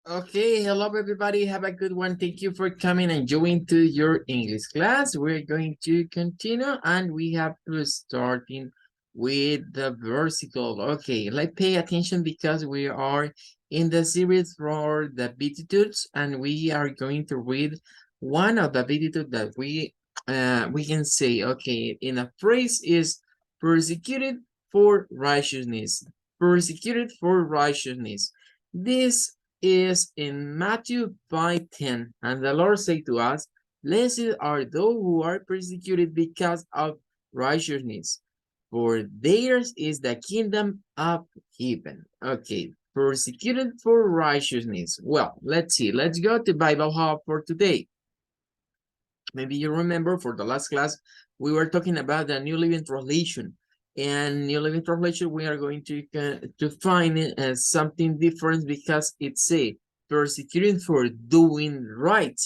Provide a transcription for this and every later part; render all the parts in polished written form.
Okay, hello everybody. Have a good one. Thank you for coming and joining to your English class. We're going to continue and we have to starting with the versicle. Okay, let's pay attention because we are in the series for the Beatitudes and we are going to read one of the Beatitudes that we can say, okay, in a phrase is persecuted for righteousness. Persecuted for righteousness. This is in Matthew 5:10, and the Lord said to us, Blessed are those who are persecuted because of righteousness, for theirs is the kingdom of heaven. Okay, persecuted for righteousness. Well, let's see. Let's go to Bible Hub for today. Maybe you remember for the last class, we were talking about the New Living Translation. And New Living Translation, we are going to find it as something different because it's a persecuted for doing right.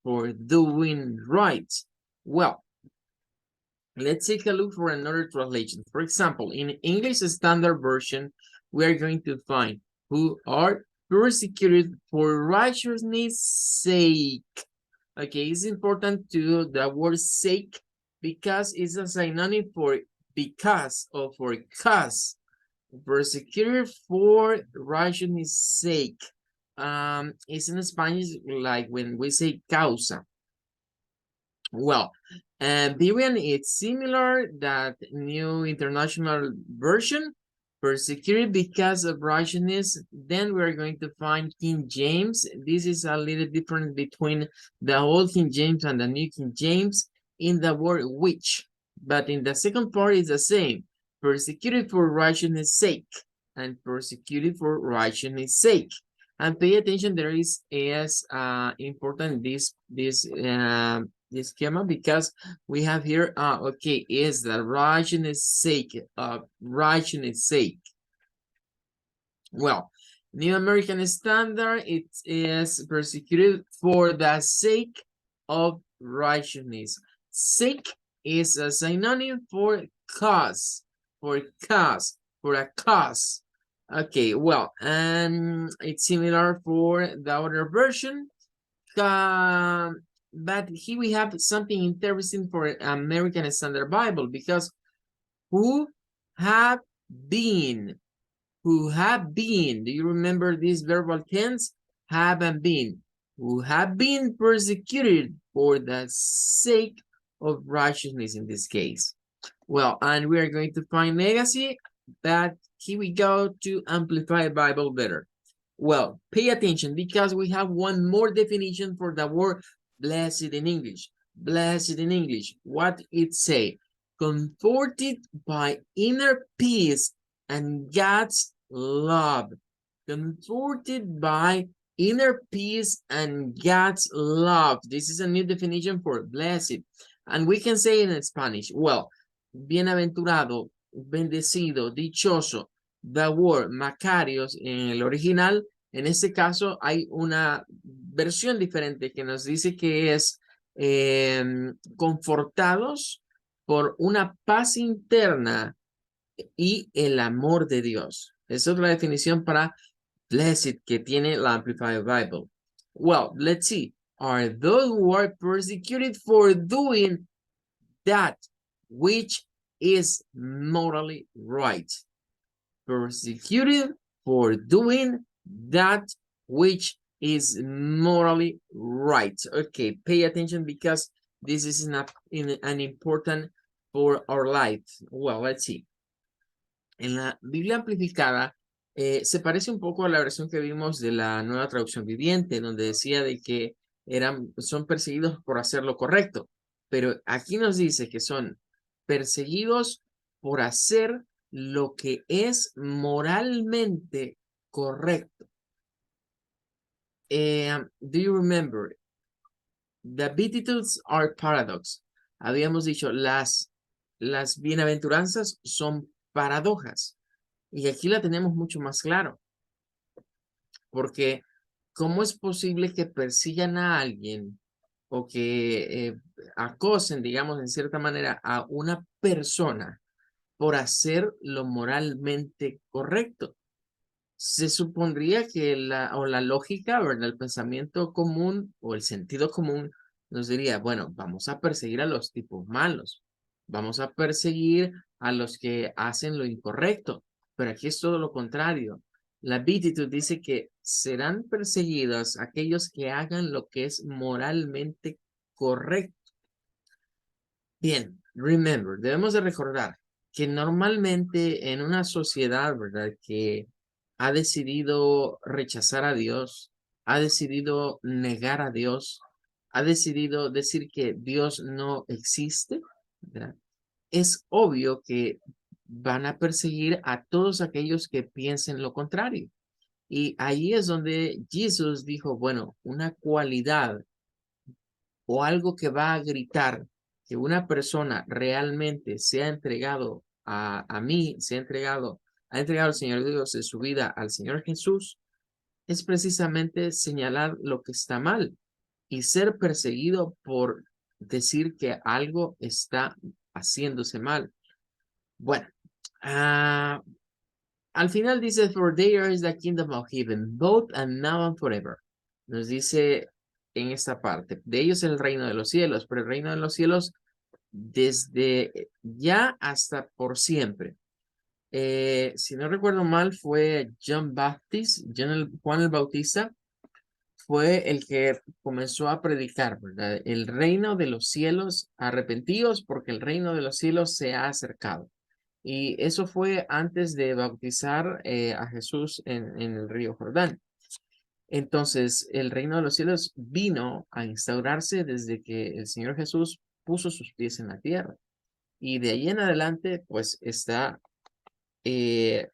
For doing right. Well, let's take a look for another translation. For example, in English Standard Version, we are going to find who are persecuted for righteousness' sake. Okay, it's important to the word sake because it's a synonym for because or for cause. Persecuted for righteousness' sake. It's in Spanish like when we say causa. Well, and Vivian, it's similar that New International Version, persecuted because of righteousness. Then we're going to find King James. This is a little different between the old King James and the New King James in the word which, but in the second part is the same. Persecuted for righteousness' sake and persecuted for righteousness' sake. And pay attention, there is important this schema because we have here okay, is the righteousness sake of righteousness sake. Well, New American Standard, it is persecuted for the sake of righteousness. Sake is a synonym for cause, for a cause. Okay, well, and it's similar for the other version. But here we have something interesting for American Standard Bible because who have been, do you remember this verbal tense? Have and been, who have been persecuted for the sake of righteousness in this case. Well, and we are going to find legacy, but here we go to amplify Bible better. Well, pay attention because we have one more definition for the word blessed in English. Blessed in English, what it say? Comforted by inner peace and God's love. Comforted by inner peace and God's love. This is a new definition for blessed. And we can say in Spanish, well, bienaventurado, bendecido, dichoso. The word Macarios en el original, en este caso hay una versión diferente que nos dice que es confortados por una paz interna y el amor de Dios. Esa es la definición para blessed que tiene la Amplified Bible. Well, let's see. Are those who are persecuted for doing that which is morally right. Persecuted for doing that which is morally right. Okay, pay attention because this is an important for our life. Well, let's see. En la Biblia amplificada se parece un poco a la versión que vimos de la Nueva Traducción Viviente, donde decía de que son perseguidos por hacer lo correcto. Pero aquí nos dice que son perseguidos por hacer lo que es moralmente correcto. Do you remember? The Beatitudes are paradox. Habíamos dicho, las bienaventuranzas son paradojas. Y aquí la tenemos mucho más claro. Porque, ¿cómo es posible que persigan a alguien o que acosen, digamos, en cierta manera, a una persona por hacer lo moralmente correcto? se supondría que la lógica, ¿verdad? El pensamiento común o el sentido común nos diría, bueno, vamos a perseguir a los tipos malos, vamos a perseguir a los que hacen lo incorrecto, pero aquí es todo lo contrario. La Beatitude dice que serán perseguidos aquellos que hagan lo que es moralmente correcto. Bien, remember, debemos de recordar que normalmente en una sociedad, ¿verdad? Que ha decidido rechazar a Dios, ha decidido negar a Dios, ha decidido decir que Dios no existe, ¿verdad? Es obvio que van a perseguir a todos aquellos que piensen lo contrario. Y ahí es donde Jesús dijo, bueno, una cualidad o algo que va a gritar que una persona realmente se ha entregado a mí, ha entregado al Señor Dios en su vida al Señor Jesús, es precisamente señalar lo que está mal y ser perseguido por decir que algo está haciéndose mal. Bueno, ah, al final dice, for there is the kingdom of heaven, both and now and forever. Nos dice en esta parte, de ellos es el reino de los cielos, pero el reino de los cielos desde ya hasta por siempre. Si no recuerdo mal, fue Juan el Bautista, fue el que comenzó a predicar, ¿verdad? El reino de los cielos, arrepentidos porque el reino de los cielos se ha acercado. Y eso fue antes de bautizar a Jesús en el río Jordán. Entonces, el reino de los cielos vino a instaurarse desde que el Señor Jesús puso sus pies en la tierra. Y de ahí en adelante, pues está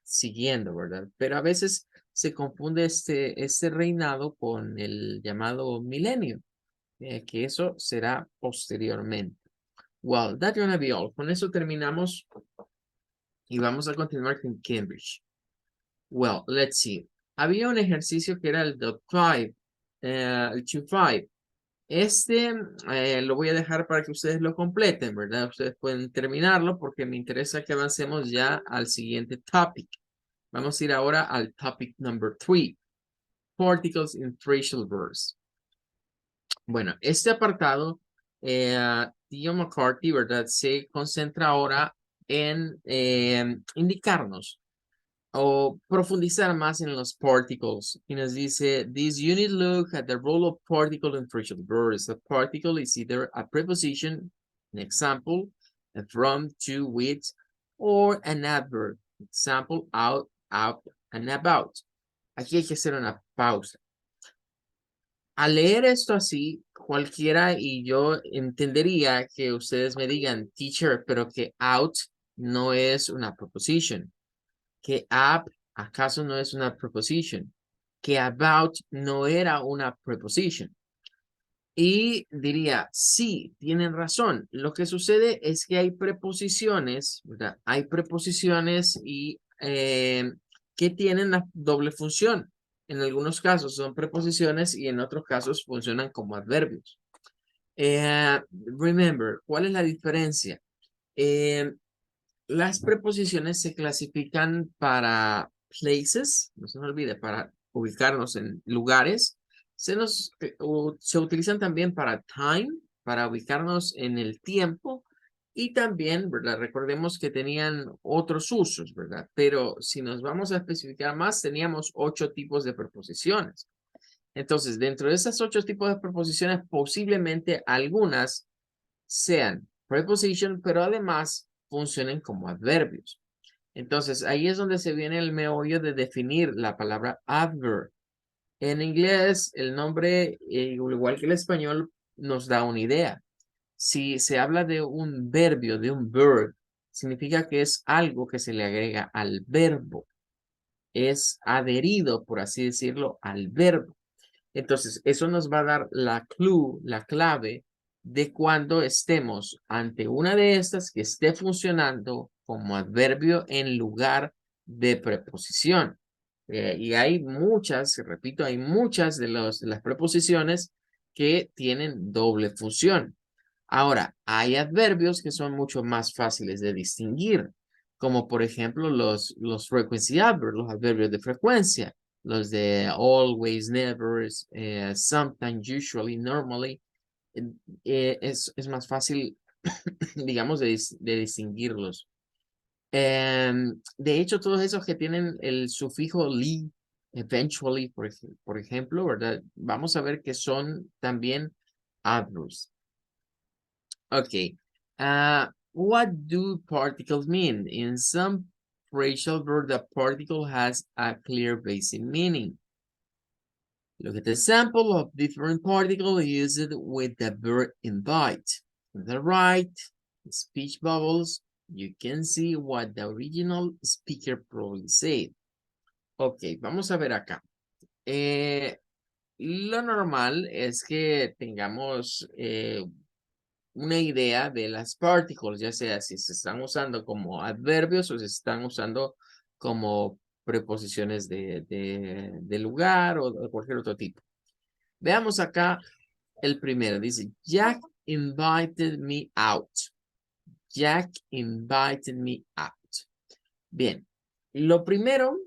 siguiendo, ¿verdad? Pero a veces se confunde este reinado con el llamado milenio, que eso será posteriormente. Well, that's gonna be all. Con eso terminamos y vamos a continuar con Cambridge. Well, let's see. Había un ejercicio que era el el 2-5. Este lo voy a dejar para que ustedes lo completen, ¿verdad? Ustedes pueden terminarlo porque me interesa que avancemos ya al siguiente topic. Vamos a ir ahora al topic number 3. Particles in phrasal verbs. Bueno, este apartado, Theo McCarthy, ¿verdad? Se concentra ahora en indicarnos o profundizar más en los particles. Y nos dice, this unit look at the role of particle in phrasal verbs. A particle is either a preposition, an example, a from, to, with, or an adverb, example, out, up, and about. Aquí hay que hacer una pausa. Al leer esto así, cualquiera y yo entendería que ustedes me digan, teacher, pero que out no es una preposition, que up acaso no es una preposition, que about no era una preposition. Y diría, sí, tienen razón. Lo que sucede es que hay preposiciones, ¿verdad? Hay preposiciones y que tienen la doble función. En algunos casos son preposiciones y en otros casos funcionan como adverbios. Remember, ¿cuál es la diferencia? Las preposiciones se clasifican para places, no se me olvide, para ubicarnos en lugares. Se utilizan también para time, para ubicarnos en el tiempo. Y también, ¿verdad? Recordemos que tenían otros usos, ¿verdad? Pero si nos vamos a especificar más, teníamos 8 tipos de preposiciones. Entonces, dentro de esas 8 tipos de preposiciones, posiblemente algunas sean preposition, pero además funcionen como adverbios. Entonces, ahí es donde se viene el meollo de definir la palabra adverb. En inglés, el nombre, igual que el español, nos da una idea. Si se habla de un verbio, de un verb, significa que es algo que se le agrega al verbo. Es adherido, por así decirlo, al verbo. Entonces, eso nos va a dar la clue, la clave de cuando estemos ante una de estas que esté funcionando como adverbio en lugar de preposición. Y hay muchas, repito, hay muchas de las preposiciones que tienen doble función. Ahora, hay adverbios que son mucho más fáciles de distinguir, como por ejemplo los frequency adverbs, los adverbios de frecuencia, los de always, never, sometimes, usually, normally. Es más fácil, digamos, de distinguirlos. De hecho, todos esos que tienen el sufijo "ly", eventually, por ejemplo, ¿verdad? Vamos a ver que son también adverbs. Okay. What do particles mean? In some phrasal verb, the particle has a clear basic meaning. Look at the sample of different particles used with the verb invite. On the right, speech bubbles, you can see what the original speaker probably said. Ok, vamos a ver acá. Lo normal es que tengamos una idea de las particles, ya sea si se están usando como adverbios o se están usando como preposiciones de lugar o de cualquier otro tipo. Veamos acá el primero. Dice, Jack invited me out. Jack invited me out. Bien, lo primero,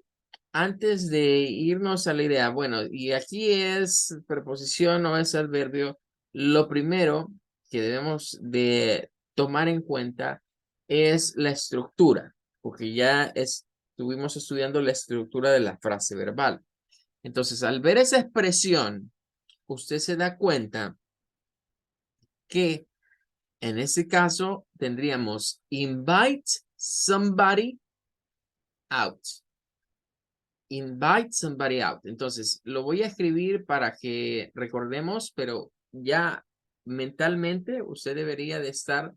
antes de irnos a la idea, bueno, y aquí es preposición o es adverbio, lo primero que debemos de tomar en cuenta es la estructura, porque ya estuvimos estudiando la estructura de la frase verbal. Entonces, al ver esa expresión, usted se da cuenta que en ese caso tendríamos invite somebody out. Invite somebody out. Entonces, lo voy a escribir para que recordemos, pero ya mentalmente usted debería de estar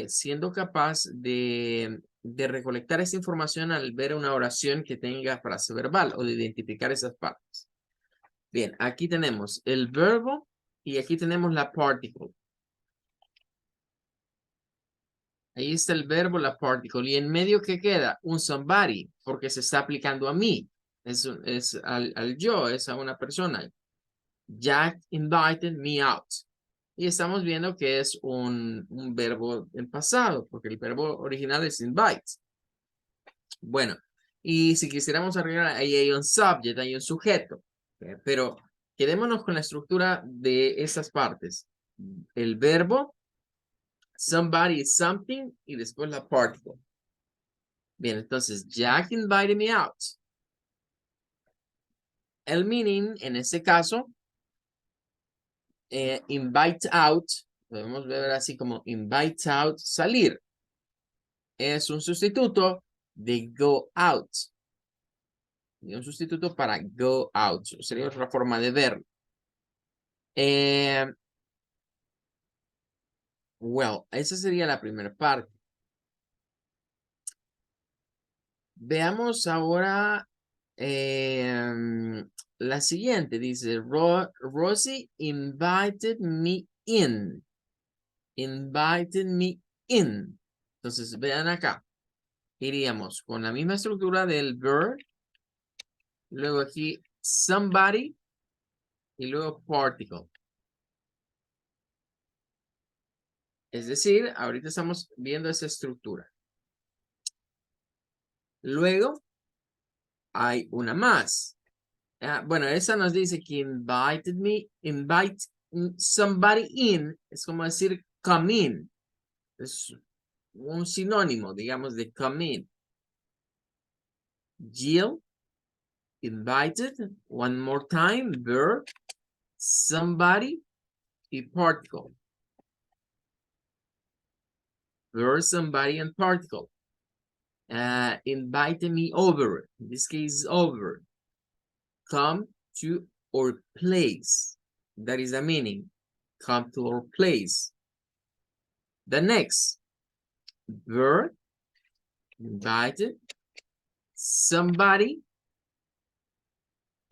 siendo capaz de recolectar esa información al ver una oración que tenga frase verbal o de identificar esas partes. Bien, aquí tenemos el verbo y aquí tenemos la particle. Ahí está el verbo, la particle. Y en medio, ¿qué queda? Un somebody, porque se está aplicando a mí. Es al yo, es a una persona. Jack invited me out. Y estamos viendo que es un verbo en pasado, porque el verbo original es invite. Bueno, y si quisiéramos arreglar, ahí hay un subject, hay un sujeto. Pero quedémonos con la estructura de esas partes. El verbo, somebody is something, y después la particle. Bien, entonces, Jack invited me out. El meaning, en este caso, invite out, podemos ver así como invite out, salir. Es un sustituto de go out. Un sustituto para go out. Sería otra forma de verlo. Well, esa sería la primera parte. Veamos ahora la siguiente. Dice, Rosie invited me in. Invited me in. Entonces, vean acá. Iríamos con la misma estructura del verb. Luego aquí, somebody. Y luego particle. Es decir, ahorita estamos viendo esa estructura. Luego, hay una más. Bueno, esa nos dice que invited me, invite somebody in, es como decir come in. Es un sinónimo, digamos, de come in. Jill invited, one more time, verb, somebody, y particle. Verb, somebody, and particle. Invited me over, in this case, over. Come to our place. That is the meaning. Come to our place. The next verb, invited, somebody,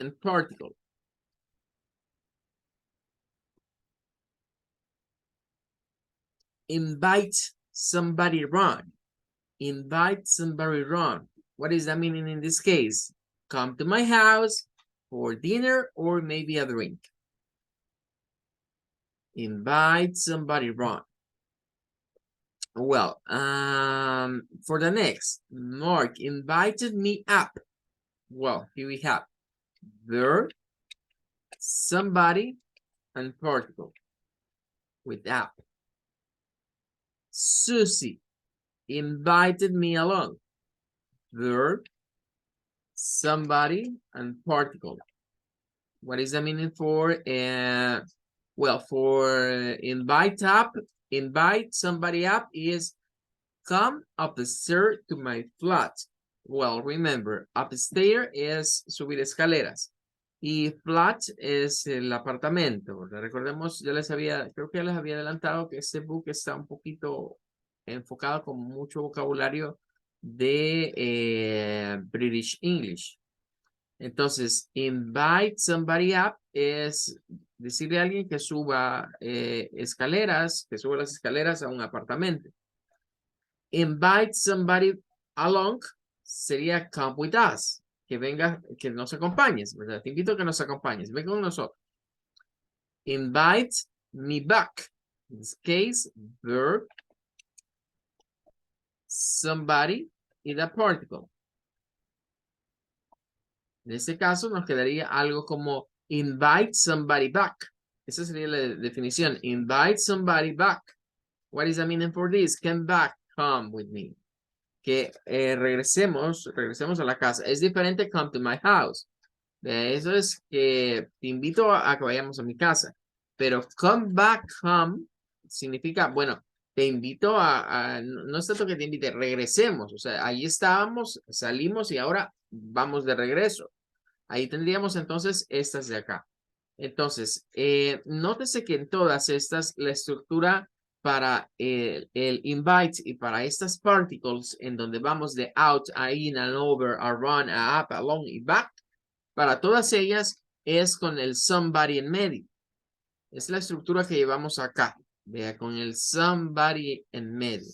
and particle. Invite somebody run. Invite somebody run. What is the meaning in this case? Come to my house for dinner or maybe a drink. Invite somebody run. Well, For the next, Mark invited me up. Well, here we have verb, somebody, and particle with up. Susie invited me along. Verb, somebody, and particle. What is the meaning for? Well, for invite somebody up is come up the stairs to my flat. Well, remember, upstairs es subir escaleras. Y flat es el apartamento. Recordemos, creo que ya les había adelantado que este book está un poquito enfocado con mucho vocabulario de British English. Entonces, invite somebody up es decirle a alguien que suba escaleras, que suba las escaleras a un apartamento. Invite somebody along sería come with us, que venga, que nos acompañes, ¿verdad? Te invito a que nos acompañes, ven con nosotros. Invite me back. In this case, verb, somebody y the particle. En este caso nos quedaría algo como invite somebody back. Esa sería la definición. Invite somebody back. What is the meaning for this? Come back, come with me. Que regresemos a la casa. Es diferente come to my house. Eso es que te invito a que vayamos a mi casa. Pero come back, come, significa, bueno, te invito no es tanto que te invite, regresemos. O sea, ahí estábamos, salimos y ahora vamos de regreso. Ahí tendríamos entonces estas de acá. Entonces, nótese que en todas estas, la estructura para el invite y para estas particles en donde vamos de out, a in, a over, a run, a up, along y back, para todas ellas es con el somebody en medio. Es la estructura que llevamos acá. Vea, con el somebody en medio.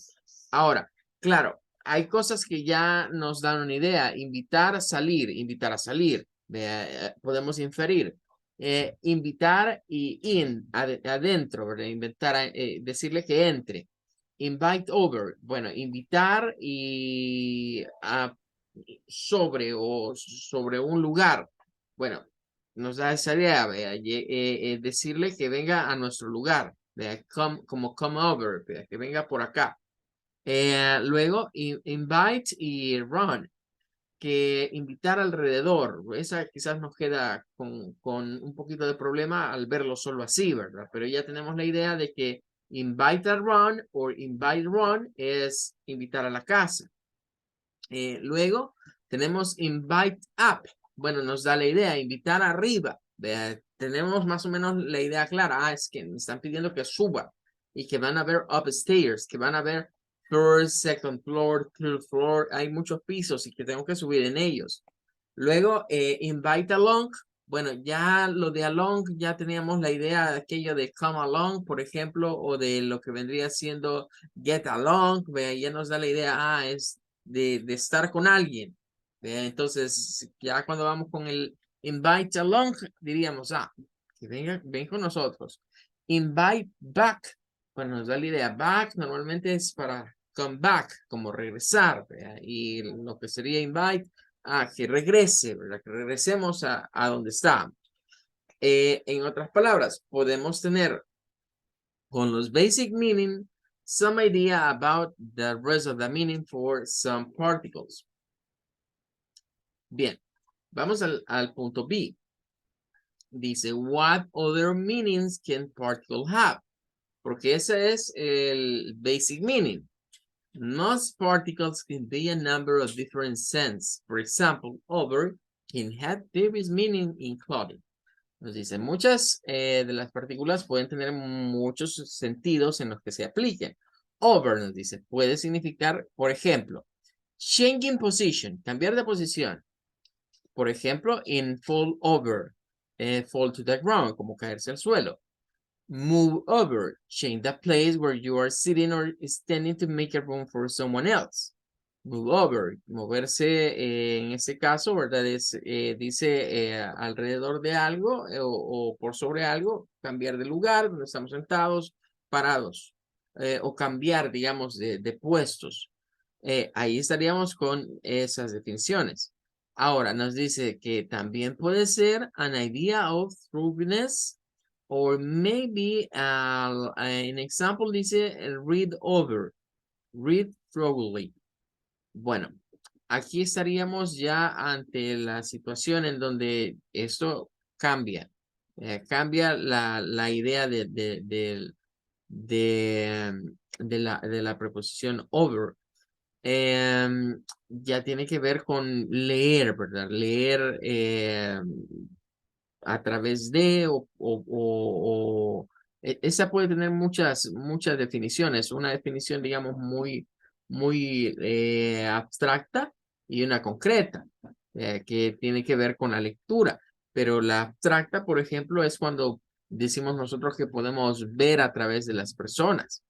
Ahora, claro, hay cosas que ya nos dan una idea. Invitar a salir, invitar a salir. Vea, podemos inferir. Invitar y adentro, ¿verdad? Inventar, decirle que entre. Invite over. Bueno, invitar y sobre un lugar. Bueno, nos da esa idea, vea, decirle que venga a nuestro lugar, vea, como come over, vea, que venga por acá. Luego, invite y run, que invitar alrededor. Esa quizás nos queda con un poquito de problema al verlo solo así, ¿verdad? Pero ya tenemos la idea de que invite a run o invite run es invitar a la casa. Luego tenemos invite up. Bueno, nos da la idea, invitar arriba. Tenemos más o menos la idea clara. Es que me están pidiendo que suba y que van a ver upstairs, que van a ver first, second floor, third floor. Hay muchos pisos y que tengo que subir en ellos. Luego, invite along. Bueno, ya lo de along, ya teníamos la idea de aquello de come along, por ejemplo, o de lo que vendría siendo get along. Ya nos da la idea, es de estar con alguien. Entonces, ya cuando vamos con el invite along, diríamos, que ven con nosotros. Invite back, bueno, nos da la idea, back normalmente es para come back, como regresar, y lo que sería invite, que regrese, ¿verdad? Que regresemos a donde estábamos. En otras palabras, podemos tener con los basic meaning some idea about the rest of the meaning for some particles. Bien, vamos al punto B. Dice, what other meanings can particle have? Porque ese es el basic meaning. Most particles can be a number of different sense. For example, over can have various meaning in clothing. Nos dice, muchas de las partículas pueden tener muchos sentidos en los que se apliquen. Over, nos dice, puede significar, por ejemplo, changing position, cambiar de posición. Por ejemplo, in fall over, fall to the ground, como caerse al suelo. Move over, change the place where you are sitting or standing to make a room for someone else. Move over, moverse en este caso, ¿verdad? Dice alrededor de algo o por sobre algo, cambiar de lugar donde estamos sentados, parados, o cambiar, digamos, de puestos. Ahí estaríamos con esas definiciones. Ahora nos dice que también puede ser an idea of thoroughness or maybe an example dice read over, read thoroughly. Bueno, aquí estaríamos ya ante la situación en donde esto cambia. Cambia la idea de la preposición over. Ya tiene que ver con leer, ¿verdad? Leer a través de esa puede tener muchas definiciones. Una definición, digamos, muy abstracta y una concreta, que tiene que ver con la lectura. Pero la abstracta, por ejemplo, es cuando decimos nosotros que podemos ver a través de las personas.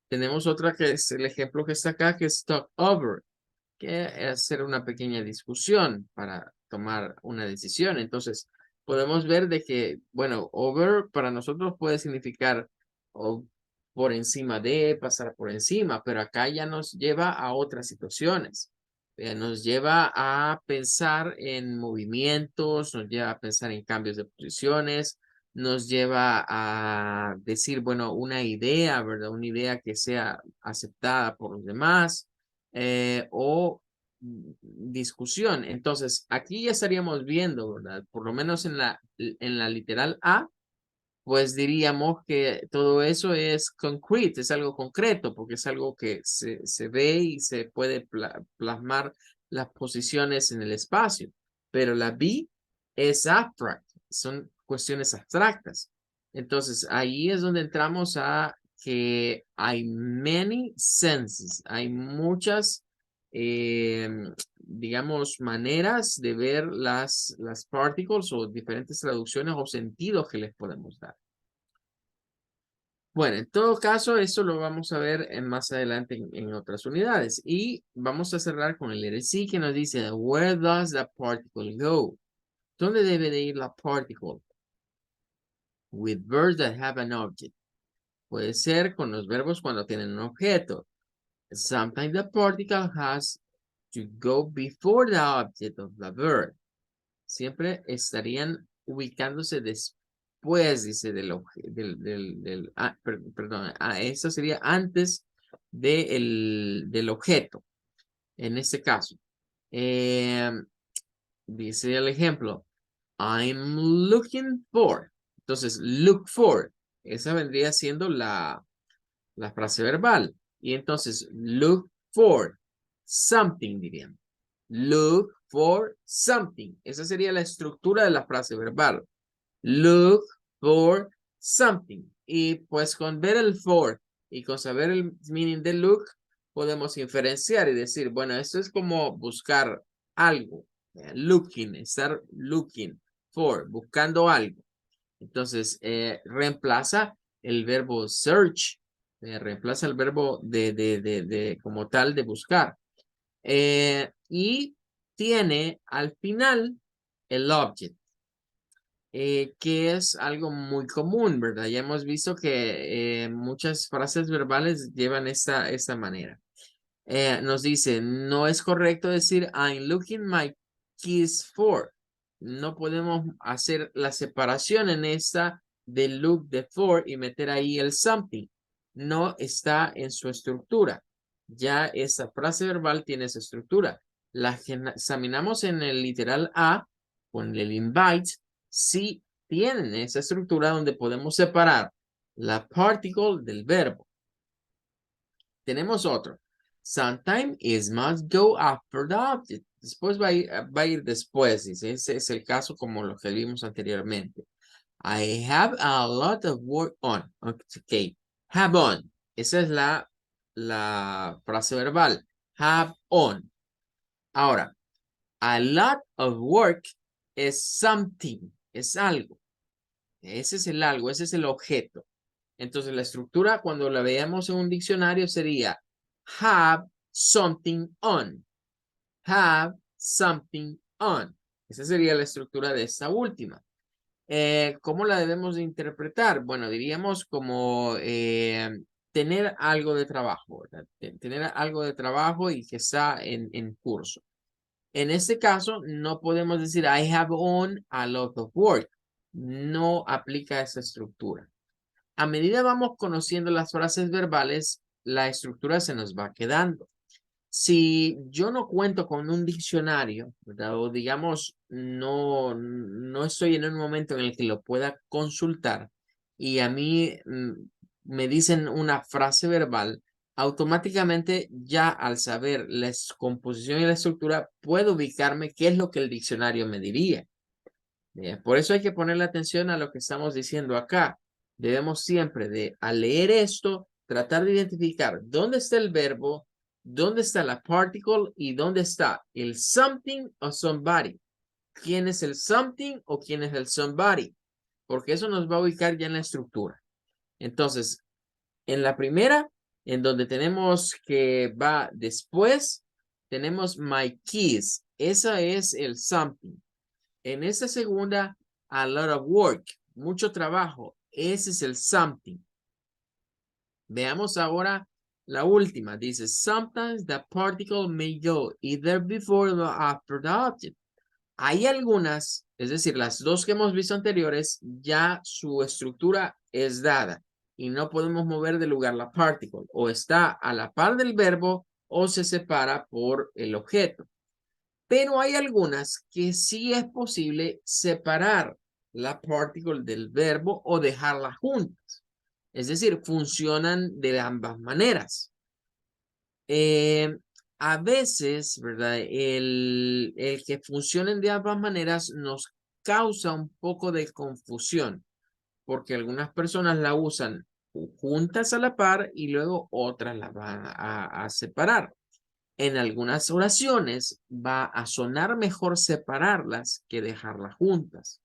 Tenemos otra que es el ejemplo que está acá, que es talk over, que es hacer una pequeña discusión para tomar una decisión. Entonces, podemos ver de que, bueno, over para nosotros puede significar o por encima de, pasar por encima, pero acá ya nos lleva a otras situaciones. Nos lleva a pensar en movimientos, nos lleva a pensar en cambios de posiciones, nos lleva a decir, bueno, una idea, ¿verdad? Una idea que sea aceptada por los demás o discusión. Entonces, aquí ya estaríamos viendo, ¿verdad? Por lo menos en la literal A, pues diríamos que todo eso es concrete, es algo concreto, porque es algo que se ve y se puede plasmar las posiciones en el espacio. Pero la B es abstract, son cuestiones abstractas. Entonces, ahí es donde entramos a que hay many senses, hay muchas, digamos, maneras de ver las particles o diferentes traducciones o sentidos que les podemos dar. Bueno, en todo caso, eso lo vamos a ver más adelante en otras unidades. Y vamos a cerrar con el letter C que nos dice, where does the particle go? ¿Dónde debe de ir la particle? With verbs that have an object. Puede ser con los verbos cuando tienen un objeto. Sometimes the particle has to go before the object of the verb. Siempre estarían ubicándose después, dice, perdón, eso sería antes del objeto, en este caso. Dice el ejemplo, I'm looking for. Entonces, look for, esa vendría siendo la frase verbal. Y entonces, look for something, dirían. Look for something. Esa sería la estructura de la frase verbal. Look for something. Y pues con ver el for y con saber el meaning de look, podemos inferenciar y decir, bueno, esto es como buscar algo. Looking, estar looking for, buscando algo. Entonces, reemplaza el verbo search, reemplaza el verbo como tal de buscar. Y tiene al final el object, que es algo muy común, ¿verdad? Ya hemos visto que muchas frases verbales llevan esta manera. Nos dice, no es correcto decir I'm looking my keys for. No podemos hacer la separación en esta de look de for y meter ahí el something. No está en su estructura. Ya esa frase verbal tiene esa estructura. La examinamos en el literal A con el invite. Sí tienen esa estructura donde podemos separar la particle del verbo. Tenemos otro. Sometimes it must go after the object. Después va a ir después. Dice. Ese es el caso como lo que vimos anteriormente. I have a lot of work on. Ok. Have on. Esa es la frase verbal. Have on. Ahora, a lot of work es something. Es algo. Ese es el algo. Ese es el objeto. Entonces, la estructura, cuando la veamos en un diccionario, sería have something on. Have something on. Esa sería la estructura de esta última. ¿Cómo la debemos de interpretar? Bueno, diríamos como tener algo de trabajo, ¿verdad? Tener algo de trabajo y que está en curso. En este caso, no podemos decir I have on a lot of work. No aplica esa estructura. A medida vamos conociendo las frases verbales, la estructura se nos va quedando. Si yo no cuento con un diccionario, ¿verdad? O digamos, no estoy en un momento en el que lo pueda consultar y a mí me dicen una frase verbal, automáticamente ya al saber la composición y la estructura, puedo ubicarme qué es lo que el diccionario me diría. Bien, por eso hay que ponerle atención a lo que estamos diciendo acá. Debemos siempre al leer esto, tratar de identificar dónde está el verbo, dónde está la particle y dónde está el something o somebody. ¿Quién es el something o quién es el somebody? Porque eso nos va a ubicar ya en la estructura. Entonces, en la primera, en donde tenemos que va después, tenemos my keys. Esa es el something. En esta segunda, a lot of work, mucho trabajo. Ese es el something. Veamos ahora la última. Dice, sometimes the particle may go either before or after the object. Hay algunas, es decir, las dos que hemos visto anteriores, ya su estructura es dada y no podemos mover de lugar la particle. O está a la par del verbo o se separa por el objeto. Pero hay algunas que sí es posible separar la particle del verbo o dejarlas juntas. Es decir, funcionan de ambas maneras. A veces, ¿verdad? El que funcionen de ambas maneras nos causa un poco de confusión, porque algunas personas la usan juntas a la par y luego otras las van a separar. En algunas oraciones va a sonar mejor separarlas que dejarlas juntas.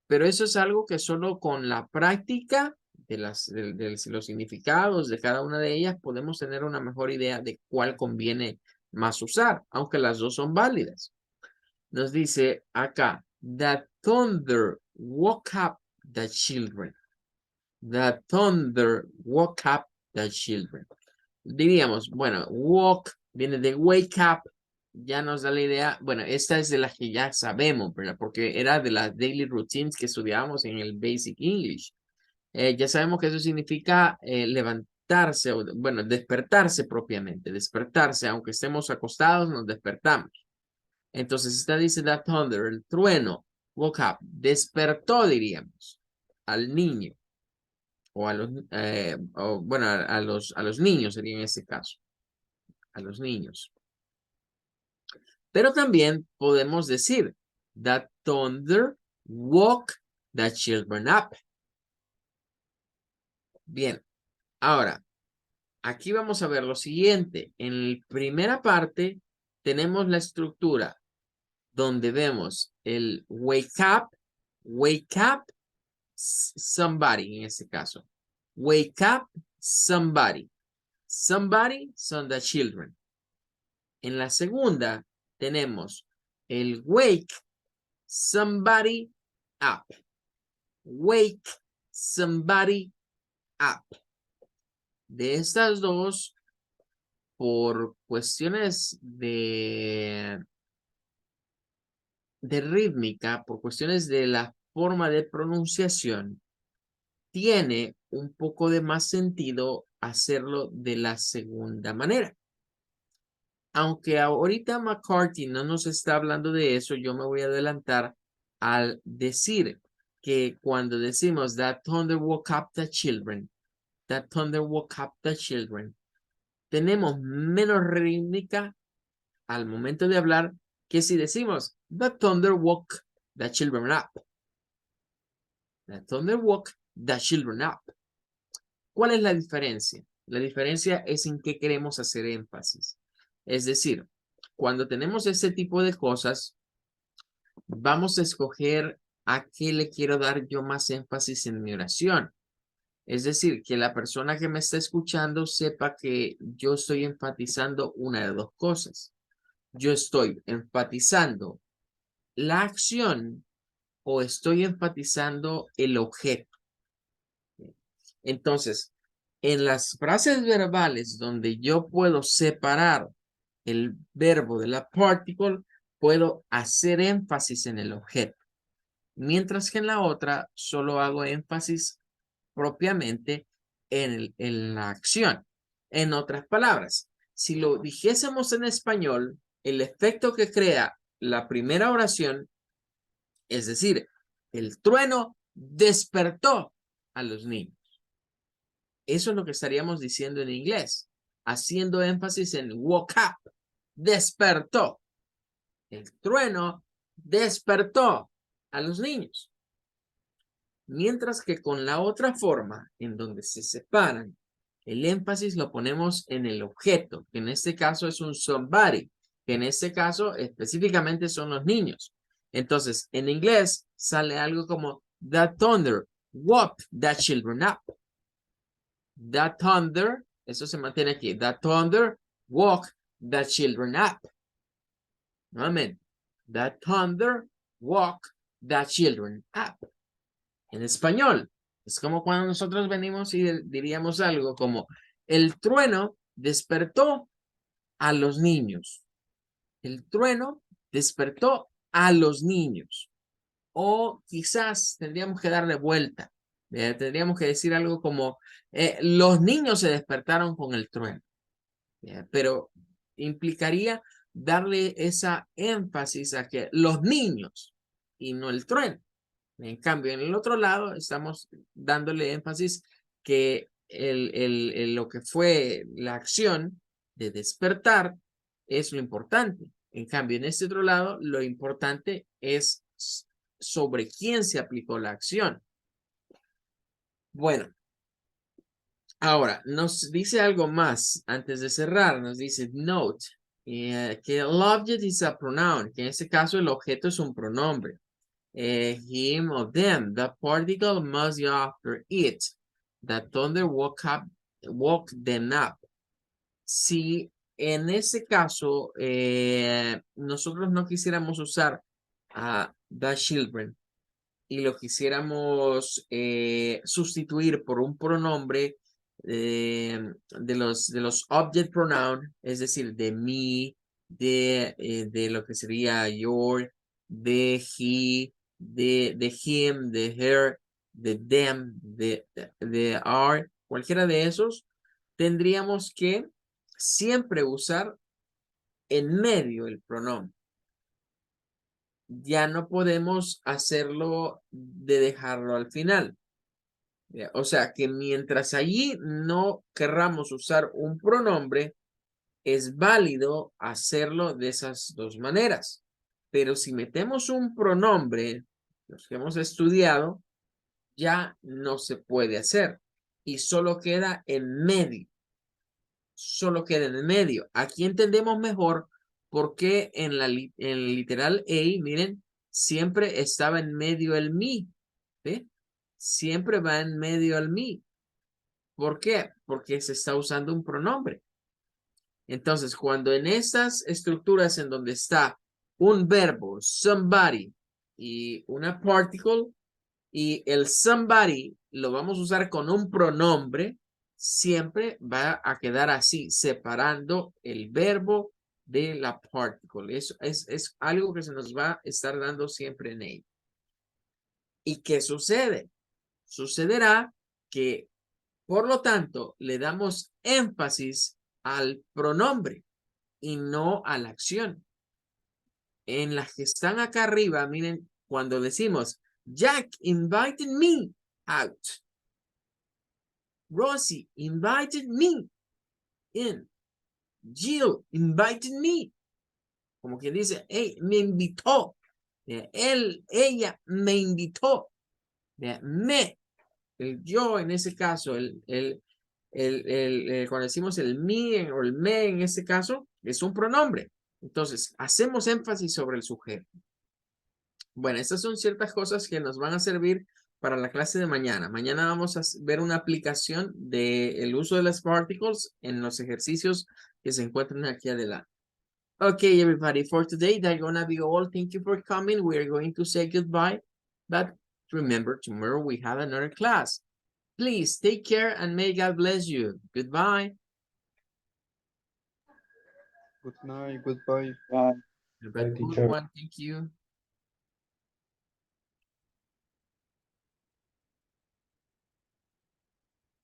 Pero eso es algo que solo con la práctica de los significados de cada una de ellas podemos tener una mejor idea de cuál conviene más usar, aunque las dos son válidas. Nos dice acá, the thunder woke up the children. The thunder woke up the children. Diríamos, bueno, woke viene de wake up, ya nos da la idea. Bueno, esta es de las que ya sabemos, ¿verdad? Porque era de las daily routines que estudiábamos en el Basic English. Ya sabemos que eso significa levantarse, o, bueno, despertarse propiamente, despertarse, aunque estemos acostados, nos despertamos. Entonces, esta dice that thunder, el trueno, woke up, despertó, diríamos, al niño o a los, bueno, a los niños sería en este caso, a los niños. Pero también podemos decir that thunder woke the children up. Bien, ahora, aquí vamos a ver lo siguiente. En la primera parte tenemos la estructura donde vemos el wake up somebody en este caso. Wake up somebody. Somebody son the children. En la segunda tenemos el wake somebody up. Wake somebody up. De estas dos, por cuestiones de rítmica, por cuestiones de la forma de pronunciación, tiene un poco de más sentido hacerlo de la segunda manera. Aunque ahorita McCarthy no nos está hablando de eso, yo me voy a adelantar al decir que cuando decimos that thunder woke up the children, that thunder woke up the children, tenemos menos rítmica al momento de hablar que si decimos the thunder woke the children up. The thunder woke the children up. ¿Cuál es la diferencia? La diferencia es en qué queremos hacer énfasis. Es decir, cuando tenemos ese tipo de cosas, vamos a escoger a qué le quiero dar yo más énfasis en mi oración. Es decir, que la persona que me está escuchando sepa que yo estoy enfatizando una de dos cosas. Yo estoy enfatizando la acción o estoy enfatizando el objeto. Entonces, En las frases verbales donde yo puedo separar el verbo de la particle, puedo hacer énfasis en el objeto. Mientras que en la otra solo hago énfasis propiamente en la acción. En otras palabras, si lo dijésemos en español, el efecto que crea la primera oración, es decir, el trueno despertó a los niños. Eso es lo que estaríamos diciendo en inglés, haciendo énfasis en woke up, despertó. El trueno despertó a los niños. Mientras que con la otra forma, en donde se separan, el énfasis lo ponemos en el objeto, que en este caso es un somebody, que en este caso específicamente son los niños. Entonces, en inglés sale algo como the thunder woke the children up. The thunder, eso se mantiene aquí, the thunder woke the children up. Nuevamente, the thunder woke the children up. En español, es como cuando nosotros venimos y diríamos algo como el trueno despertó a los niños. El trueno despertó a los niños. O quizás tendríamos que darle vuelta. Tendríamos que decir algo como los niños se despertaron con el trueno. Pero implicaría darle esa énfasis a que los niños y no el trueno. En cambio, en el otro lado estamos dándole énfasis que lo que fue la acción de despertar es lo importante. En cambio, en este otro lado, lo importante es sobre quién se aplicó la acción. Bueno, ahora nos dice algo más antes de cerrar. Nos dice note que el object is a pronoun, que en este caso el objeto es un pronombre. Him or them. The particle must go after it. The thunder woke them up. Si en ese caso nosotros no quisiéramos usar a the children y lo quisiéramos sustituir por un pronombre de los object pronoun, es decir, de me, de lo que sería your, de he, de him, de her, de them, de are, cualquiera de esos, tendríamos que siempre usar en medio el pronombre. Ya no podemos hacerlo de dejarlo al final. O sea, que mientras allí no querramos usar un pronombre, es válido hacerlo de esas dos maneras. Pero si metemos un pronombre, los que hemos estudiado, ya no se puede hacer. Y solo queda en medio. Solo queda en el medio. Aquí entendemos mejor por qué en el literal A, miren, siempre estaba en medio el me. ¿Sí? Siempre va en medio el me. ¿Por qué? Porque se está usando un pronombre. Entonces, cuando en estas estructuras en donde está un verbo, somebody, y una particle, y el somebody lo vamos a usar con un pronombre, siempre va a quedar así, separando el verbo de la particle. Eso es algo que se nos va a estar dando siempre en ello. ¿Y qué sucede? Sucederá que, por lo tanto, le damos énfasis al pronombre y no a la acción. En las que están acá arriba, miren, cuando decimos, Jack invited me out. Rosie invited me in. Jill invited me. Como quien dice, hey, me invitó. Ella me invitó. Me, el yo en ese caso, cuando decimos el me o el me en ese caso, es un pronombre. Entonces, hacemos énfasis sobre el sujeto. Bueno, estas son ciertas cosas que nos van a servir para la clase de mañana. Mañana vamos a ver una aplicación del uso de las particles en los ejercicios que se encuentran aquí adelante. Okay, everybody, for today, that's gonna be all. Thank you for coming. We are going to say goodbye. But remember, tomorrow we have another class. Please take care and may God bless you. Goodbye. Good night, goodbye. Bye. Have a Bye, good teacher. one. Thank you.